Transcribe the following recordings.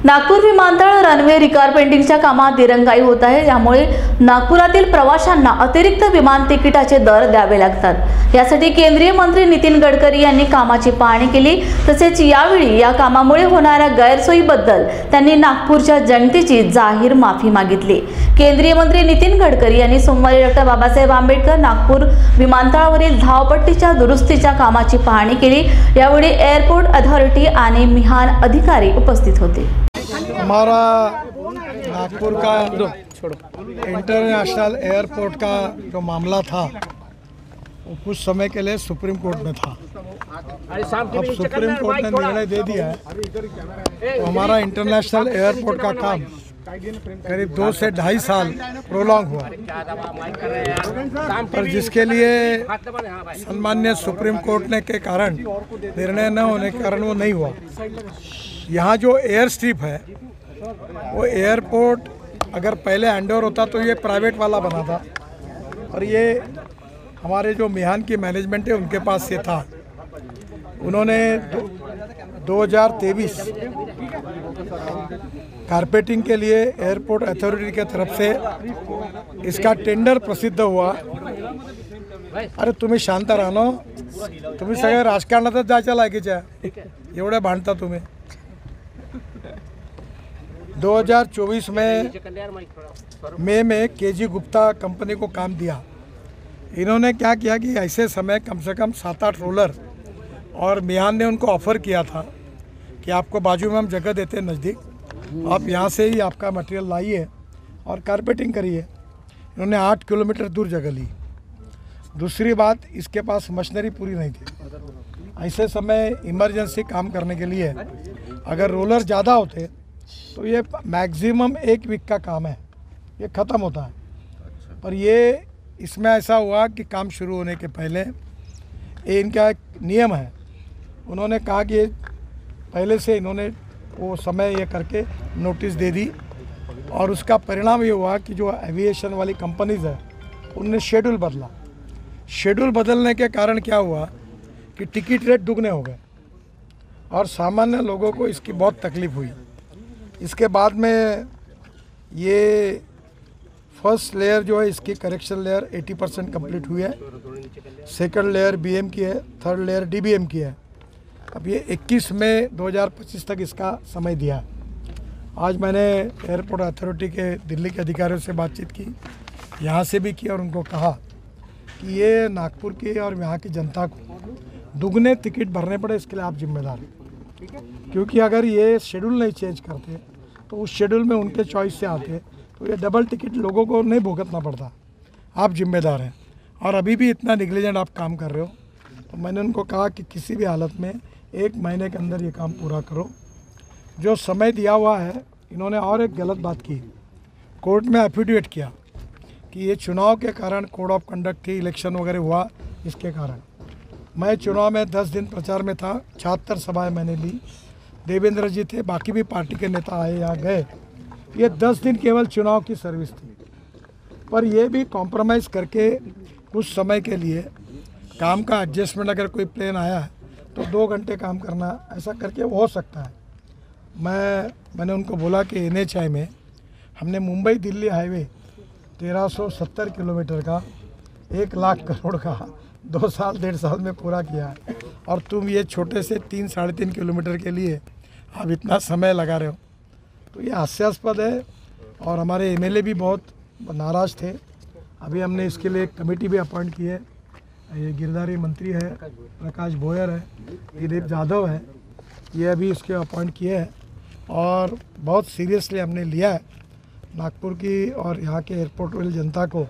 नागपूर विमानतळ रनवे रिकारपेंटिंगच्या कामात दिरंगाई होत आहे। यामुळे नागपुरातील प्रवाशांना अतिरिक्त विमान तिकिटाचे दर द्यावे लागतात। यासाठी केंद्रीय मंत्री नितीन गडकरी यांनी कामाची पाहणी केली। तसेच यावेळी या कामामुळे होणाऱ्या गैरसोयीबद्दल त्यांनी नागपूरच्या जनतेची जाहीर माफी मागितली। केंद्रीय मंत्री नितीन गडकरी यांनी सोमवारी डॉ. बाबासाहेब आंबेडकर नागपूर विमानतळावरील धावपट्टीच्या दुरुस्तीच्या कामाची पाहणी केली। यावेळी एअरपोर्ट अथॉरिटी आणि मिहान अधिकारी उपस्थित होते। हमारा नागपुर का इंटरनेशनल एयरपोर्ट का जो मामला था वो कुछ समय के लिए सुप्रीम कोर्ट में था। अब सुप्रीम कोर्ट ने निर्णय दे दिया है तो हमारा इंटरनेशनल एयरपोर्ट का काम करीब 2 से 2.5 साल प्रोलॉन्ग हुआ, पर जिसके लिए सम्मान्य सुप्रीम कोर्ट ने के कारण निर्णय न होने के कारण वो नहीं हुआ। यहाँ जो एयर स्ट्रिप है वो एयरपोर्ट अगर पहले हैंडओवर होता तो ये प्राइवेट वाला बना था, और ये हमारे जो मिहान की मैनेजमेंट है उनके पास ये था। उन्होंने 2023 कारपेटिंग के लिए एयरपोर्ट अथॉरिटी के तरफ से इसका टेंडर प्रसिद्ध हुआ। अरे तुम्ही शांत राहा ना, तुम्ही सगळे राजकारणातच जायच्या लायकीच्या, एवढे भांडता तुम्ही। 2024 में मई में केजी गुप्ता कंपनी को काम दिया। इन्होंने क्या किया कि ऐसे समय कम से कम 7-8 रोलर, और मिहान ने उनको ऑफ़र किया था कि आपको बाजू में हम जगह देते हैं नज़दीक, आप यहाँ से ही आपका मटेरियल लाइए और कारपेटिंग करिए। इन्होंने 8 किलोमीटर दूर जगह ली। दूसरी बात, इसके पास मशीनरी पूरी नहीं थी। ऐसे समय इमरजेंसी काम करने के लिए अगर रोलर ज़्यादा होते तो ये मैक्सिमम 1 वीक का काम है, ये ख़त्म होता है। पर ये इसमें ऐसा हुआ कि काम शुरू होने के पहले ये इनका एक नियम है, उन्होंने कहा कि पहले से इन्होंने वो समय ये करके नोटिस दे दी, और उसका परिणाम ये हुआ कि जो एविएशन वाली कंपनीज़ है उनने शेड्यूल बदला। शेड्यूल बदलने के कारण क्या हुआ कि टिकट रेट दुगने हो गए और सामान्य लोगों को इसकी बहुत तकलीफ़ हुई। इसके बाद में ये फर्स्ट लेयर जो है इसकी करेक्शन लेयर 80% कंप्लीट हुई है, सेकंड लेयर बीएम की है, थर्ड लेयर डीबीएम की है। अब ये 21 मई 2025 तक इसका समय दिया। आज मैंने एयरपोर्ट अथॉरिटी के दिल्ली के अधिकारियों से बातचीत की, यहाँ से भी की, और उनको कहा कि ये नागपुर की और यहाँ की जनता को दुगने टिकट भरने पड़े, इसके लिए आप जिम्मेदार हैं। क्योंकि अगर ये शेड्यूल नहीं चेंज करते तो उस शेड्यूल में उनके चॉइस से आते तो ये डबल टिकट लोगों को नहीं भुगतना पड़ता। आप जिम्मेदार हैं, और अभी भी इतना निगलिजेंट आप काम कर रहे हो। तो मैंने उनको कहा कि किसी भी हालत में 1 महीने के अंदर ये काम पूरा करो। जो समय दिया हुआ है, इन्होंने और एक गलत बात की, कोर्ट में एफिडेविट किया कि ये चुनाव के कारण कोड ऑफ कंडक्ट थी, इलेक्शन वगैरह हुआ इसके कारण। मैं चुनाव में 10 दिन प्रचार में था, 76 सभाएं मैंने ली, देवेंद्र जी थे, बाकी भी पार्टी के नेता आए, यहाँ गए। ये 10 दिन केवल चुनाव की सर्विस थी, पर ये भी कॉम्प्रोमाइज़ करके कुछ समय के लिए काम का एडजस्टमेंट, अगर कोई प्लेन आया है तो 2 घंटे काम करना, ऐसा करके हो सकता है। मैंने उनको बोला कि NHI में हमने मुंबई दिल्ली हाईवे 1370 किलोमीटर का 1 लाख करोड़ का 2 साल 1.5 साल में पूरा किया है, और तुम ये छोटे से 3-3.5 किलोमीटर के लिए आप इतना समय लगा रहे हो, तो ये हास्यास्पद है। और हमारे MLA भी बहुत नाराज़ थे। अभी हमने इसके लिए एक कमेटी भी अपॉइंट की है। ये गिरधारी मंत्री है, प्रकाश बोयर है, दिलीप यादव है, ये अभी इसके अपॉइंट किए हैं, और बहुत सीरियसली हमने लिया है। नागपुर की और यहाँ के एयरपोर्ट वाली जनता को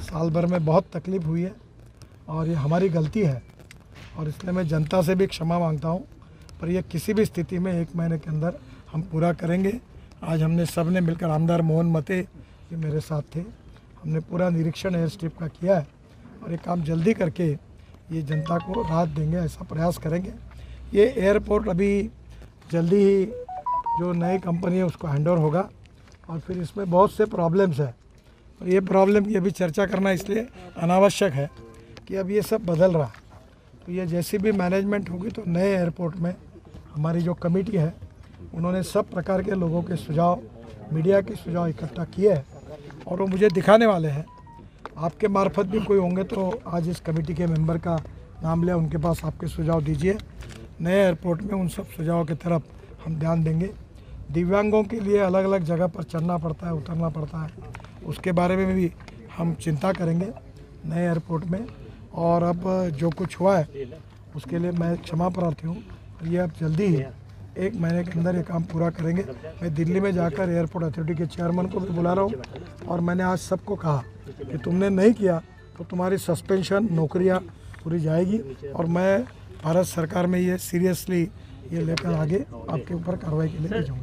साल भर में बहुत तकलीफ़ हुई है, और ये हमारी गलती है, और इसलिए मैं जनता से भी क्षमा मांगता हूँ। पर यह किसी भी स्थिति में 1 महीने के अंदर हम पूरा करेंगे। आज हमने सब ने मिलकर, आमदार मोहन मते ये मेरे साथ थे, हमने पूरा निरीक्षण एयर स्ट्रिप का किया है, और ये काम जल्दी करके ये जनता को राहत देंगे, ऐसा प्रयास करेंगे। ये एयरपोर्ट अभी जल्दी ही जो नई कंपनी है उसको हैंडओवर होगा, और फिर इसमें बहुत से प्रॉब्लम्स है, और ये प्रॉब्लम की अभी चर्चा करना इसलिए अनावश्यक है कि अब ये सब बदल रहा है। तो ये जैसी भी मैनेजमेंट होगी तो नए एयरपोर्ट में हमारी जो कमेटी है उन्होंने सब प्रकार के लोगों के सुझाव, मीडिया के सुझाव इकट्ठा किए हैं और वो मुझे दिखाने वाले हैं। आपके मार्फत भी कोई होंगे तो आज इस कमेटी के मेंबर का नाम ले, उनके पास आपके सुझाव दीजिए। नए एयरपोर्ट में उन सब सुझावों की तरफ हम ध्यान देंगे। दिव्यांगों के लिए अलग अलग जगह पर चलना पड़ता है, उतरना पड़ता है, उसके बारे में भी हम चिंता करेंगे नए एयरपोर्ट में। और अब जो कुछ हुआ है उसके लिए मैं क्षमा प्रार्थी हूँ। ये अब जल्दी ही 1 महीने के अंदर ये काम पूरा करेंगे। मैं दिल्ली में जाकर एयरपोर्ट अथॉरिटी के चेयरमैन को भी बुला रहा हूँ और मैंने आज सबको कहा कि तुमने नहीं किया तो तुम्हारी सस्पेंशन, नौकरियाँ पूरी जाएगी। और मैं भारत सरकार में ये सीरियसली ये लेकर आगे आपके ऊपर कार्रवाई के लिए भेजूँगा।